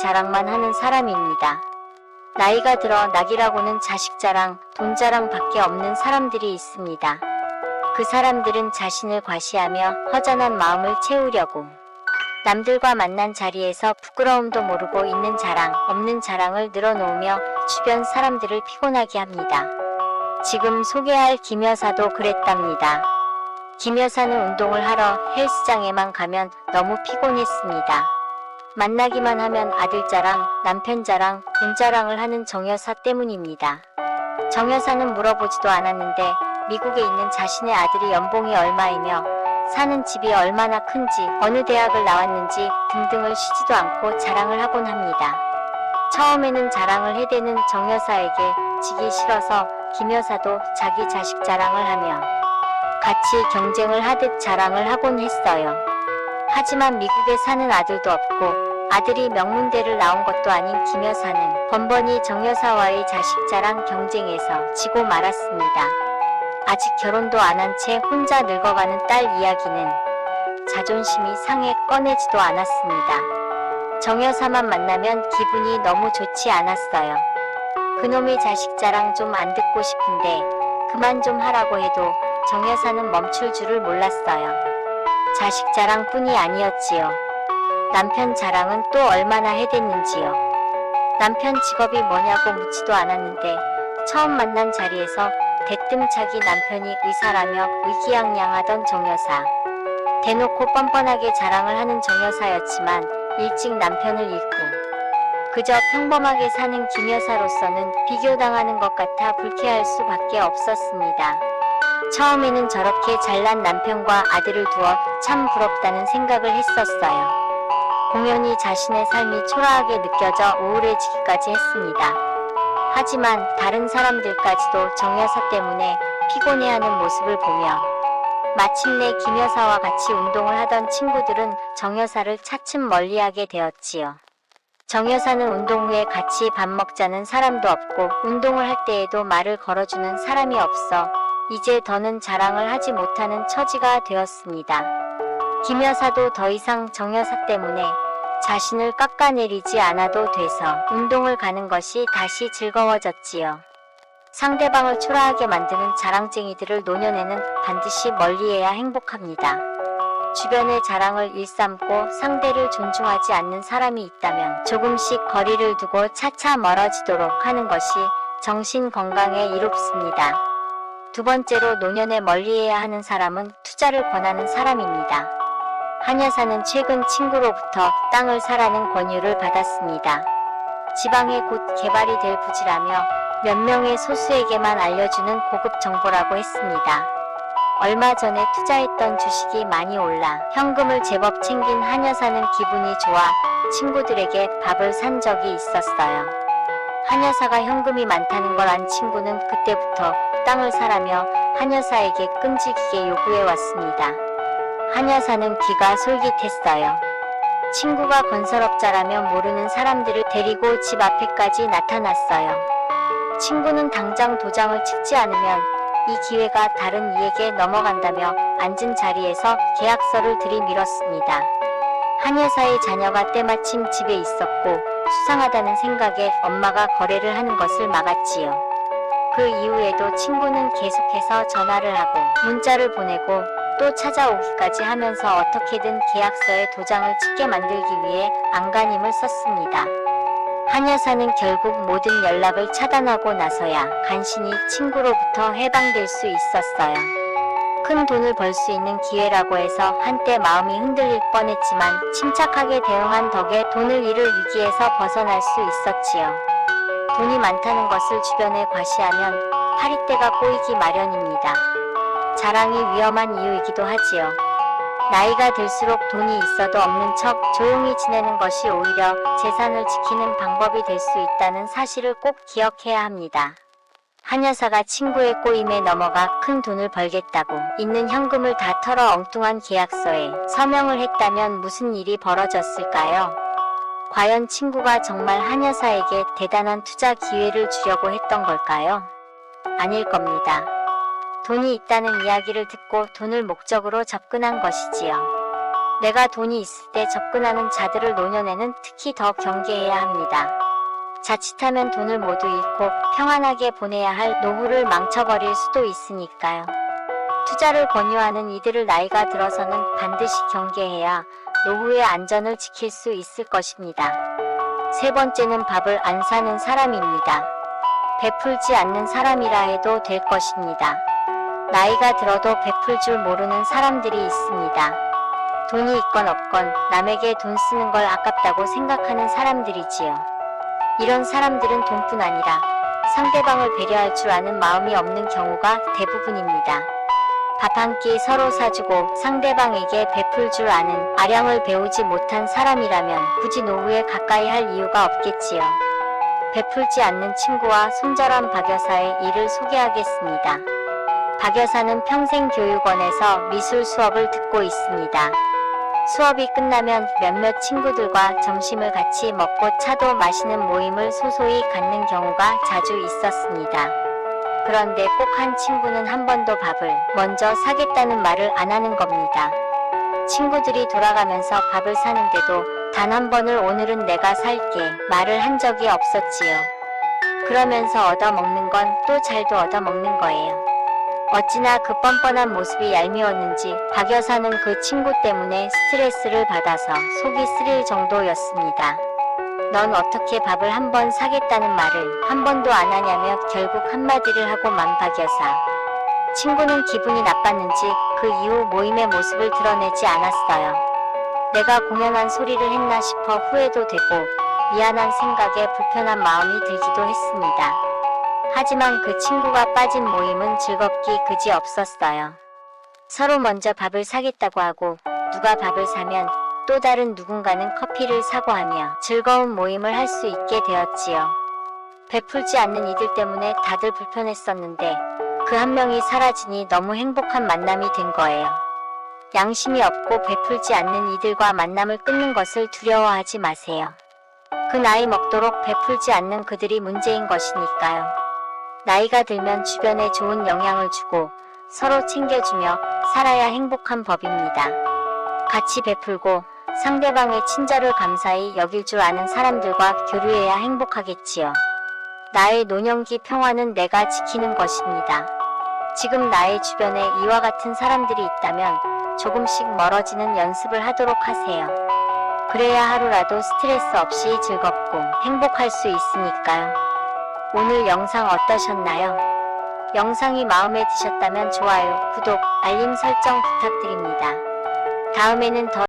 자랑만 하는 사람입니다. 나이가 들어 낙이라고는 자식 자랑, 돈 자랑 밖에 없는 사람들이 있습니다. 그 사람들은 자신을 과시하며 허전한 마음을 채우려고 남들과 만난 자리에서 부끄러움도 모르고 있는 자랑, 없는 자랑을 늘어놓으며 주변 사람들을 피곤하게 합니다. 지금 소개할 김 여사도 그랬답니다. 김 여사는 운동을 하러 헬스장에만 가면 너무 피곤했습니다. 만나기만 하면 아들 자랑, 남편 자랑, 돈 자랑을 하는 정 여사 때문입니다. 정 여사는 물어보지도 않았는데 미국에 있는 자신의 아들이 연봉이 얼마이며 사는 집이 얼마나 큰지, 어느 대학을 나왔는지 등등을 쉬지도 않고 자랑을 하곤 합니다. 처음에는 자랑을 해대는 정 여사에게 지기 싫어서 김 여사도 자기 자식 자랑을 하며 같이 경쟁을 하듯 자랑을 하곤 했어요. 하지만 미국에 사는 아들도 없고 아들이 명문대를 나온 것도 아닌 김 여사는 번번이 정 여사와의 자식 자랑 경쟁에서 지고 말았습니다. 아직 결혼도 안 한 채 혼자 늙어가는 딸 이야기는 자존심이 상해 꺼내지도 않았습니다. 정 여사만 만나면 기분이 너무 좋지 않았어요. 그놈의 자식 자랑 좀 안 듣고 싶은데 그만 좀 하라고 해도 정 여사는 멈출 줄을 몰랐어요. 자식 자랑뿐이 아니었지요. 남편 자랑은 또 얼마나 해댔는지요. 남편 직업이 뭐냐고 묻지도 않았는데 처음 만난 자리에서 대뜸 자기 남편이 의사라며 의기양양하던 정 여사. 대놓고 뻔뻔하게 자랑을 하는 정 여사였지만 일찍 남편을 잃고 그저 평범하게 사는 김 여사로서는 비교당하는 것 같아 불쾌할 수밖에 없었습니다. 처음에는 저렇게 잘난 남편과 아들을 두어 참 부럽다는 생각을 했었어요. 공연히 자신의 삶이 초라하게 느껴져 우울해지기까지 했습니다. 하지만 다른 사람들까지도 정 여사 때문에 피곤해하는 모습을 보며 마침내 김 여사와 같이 운동을 하던 친구들은 정 여사를 차츰 멀리하게 되었지요. 정 여사는 운동 후에 같이 밥 먹자는 사람도 없고 운동을 할 때에도 말을 걸어주는 사람이 없어 이제 더는 자랑을 하지 못하는 처지가 되었습니다. 김 여사도 더 이상 정 여사 때문에 자신을 깎아내리지 않아도 돼서 운동을 가는 것이 다시 즐거워졌지요. 상대방을 초라하게 만드는 자랑쟁이들을 노년에는 반드시 멀리해야 행복합니다. 주변의 자랑을 일삼고 상대를 존중하지 않는 사람이 있다면 조금씩 거리를 두고 차차 멀어지도록 하는 것이 정신 건강에 이롭습니다. 두 번째로 노년에 멀리해야 하는 사람은 투자를 권하는 사람입니다. 한 여사는 최근 친구로부터 땅을 사라는 권유를 받았습니다. 지방에 곧 개발이 될 부지라며 몇 명의 소수에게만 알려주는 고급 정보라고 했습니다. 얼마 전에 투자했던 주식이 많이 올라 현금을 제법 챙긴 한 여사는 기분이 좋아 친구들에게 밥을 산 적이 있었어요. 한 여사가 현금이 많다는 걸 안 친구는 그때부터 땅을 사라며 한 여사에게 끈질기게 요구해 왔습니다. 한 여사는 귀가 솔깃했어요. 친구가 건설업자라며 모르는 사람들을 데리고 집 앞에까지 나타났어요. 친구는 당장 도장을 찍지 않으면 이 기회가 다른 이에게 넘어간다며 앉은 자리에서 계약서를 들이밀었습니다. 한 여사의 자녀가 때마침 집에 있었고 수상하다는 생각에 엄마가 거래를 하는 것을 막았지요. 그 이후에도 친구는 계속해서 전화를 하고 문자를 보내고 또 찾아오기까지 하면서 어떻게든 계약서에 도장을 찍게 만들기 위해 안간힘을 썼습니다. 한 여사는 결국 모든 연락을 차단하고 나서야 간신히 친구로부터 해방될 수 있었어요. 큰 돈을 벌 수 있는 기회라고 해서 한때 마음이 흔들릴 뻔했지만 침착하게 대응한 덕에 돈을 잃을 위기에서 벗어날 수 있었지요. 돈이 많다는 것을 주변에 과시하면 파리떼가 꼬이기 마련입니다. 자랑이 위험한 이유이기도 하지요. 나이가 들수록 돈이 있어도 없는 척 조용히 지내는 것이 오히려 재산을 지키는 방법이 될 수 있다는 사실을 꼭 기억해야 합니다. 한 여사가 친구의 꼬임에 넘어가 큰 돈을 벌겠다고 있는 현금을 다 털어 엉뚱한 계약서에 서명을 했다면 무슨 일이 벌어졌을까요? 과연 친구가 정말 한 여사에게 대단한 투자 기회를 주려고 했던 걸까요? 아닐 겁니다. 돈이 있다는 이야기를 듣고 돈을 목적으로 접근한 것이지요. 내가 돈이 있을 때 접근하는 자들을 노년에는 특히 더 경계해야 합니다. 자칫하면 돈을 모두 잃고 평안하게 보내야 할 노후를 망쳐버릴 수도 있으니까요. 투자를 권유하는 이들을 나이가 들어서는 반드시 경계해야 노후의 안전을 지킬 수 있을 것입니다. 세 번째는 밥을 안 사는 사람입니다. 베풀지 않는 사람이라 해도 될 것입니다. 나이가 들어도 베풀 줄 모르는 사람들이 있습니다. 돈이 있건 없건 남에게 돈 쓰는 걸 아깝다고 생각하는 사람들이지요. 이런 사람들은 돈뿐 아니라 상대방을 배려할 줄 아는 마음이 없는 경우가 대부분입니다. 밥 한 끼 서로 사주고 상대방에게 베풀 줄 아는 아량을 배우지 못한 사람이라면 굳이 노후에 가까이 할 이유가 없겠지요. 베풀지 않는 친구와 손절한 박 여사의 일을 소개하겠습니다. 박 여사는 평생교육원에서 미술 수업을 듣고 있습니다. 수업이 끝나면 몇몇 친구들과 점심을 같이 먹고 차도 마시는 모임을 소소히 갖는 경우가 자주 있었습니다. 그런데 꼭 한 친구는 한 번도 밥을 먼저 사겠다는 말을 안 하는 겁니다. 친구들이 돌아가면서 밥을 사는데도 단 한 번을 오늘은 내가 살게 말을 한 적이 없었지요. 그러면서 얻어먹는 건 또 잘도 얻어먹는 거예요. 어찌나 그 뻔뻔한 모습이 얄미웠는지 박 여사는 그 친구 때문에 스트레스를 받아서 속이 쓰릴 정도였습니다. 넌 어떻게 밥을 한 번 사겠다는 말을 한 번도 안 하냐며 결국 한마디를 하고만 박 여사. 친구는 기분이 나빴는지 그 이후 모임의 모습을 드러내지 않았어요. 내가 공연한 소리를 했나 싶어 후회도 되고 미안한 생각에 불편한 마음이 들기도 했습니다. 하지만 그 친구가 빠진 모임은 즐겁기 그지없었어요. 서로 먼저 밥을 사겠다고 하고 누가 밥을 사면 또 다른 누군가는 커피를 사고 하며 즐거운 모임을 할 수 있게 되었지요. 베풀지 않는 이들 때문에 다들 불편했었는데 그 한 명이 사라지니 너무 행복한 만남이 된 거예요. 양심이 없고 베풀지 않는 이들과 만남을 끊는 것을 두려워하지 마세요. 그 나이 먹도록 베풀지 않는 그들이 문제인 것이니까요. 나이가 들면 주변에 좋은 영향을 주고 서로 챙겨주며 살아야 행복한 법입니다. 같이 베풀고 상대방의 친절을 감사히 여길 줄 아는 사람들과 교류해야 행복하겠지요. 나의 노년기 평화는 내가 지키는 것입니다. 지금 나의 주변에 이와 같은 사람들이 있다면 조금씩 멀어지는 연습을 하도록 하세요. 그래야 하루라도 스트레스 없이 즐겁고 행복할 수 있으니까요. 오늘 영상 어떠셨나요? 영상이 마음에 드셨다면 좋아요, 구독, 알림 설정 부탁드립니다. 다음에는 더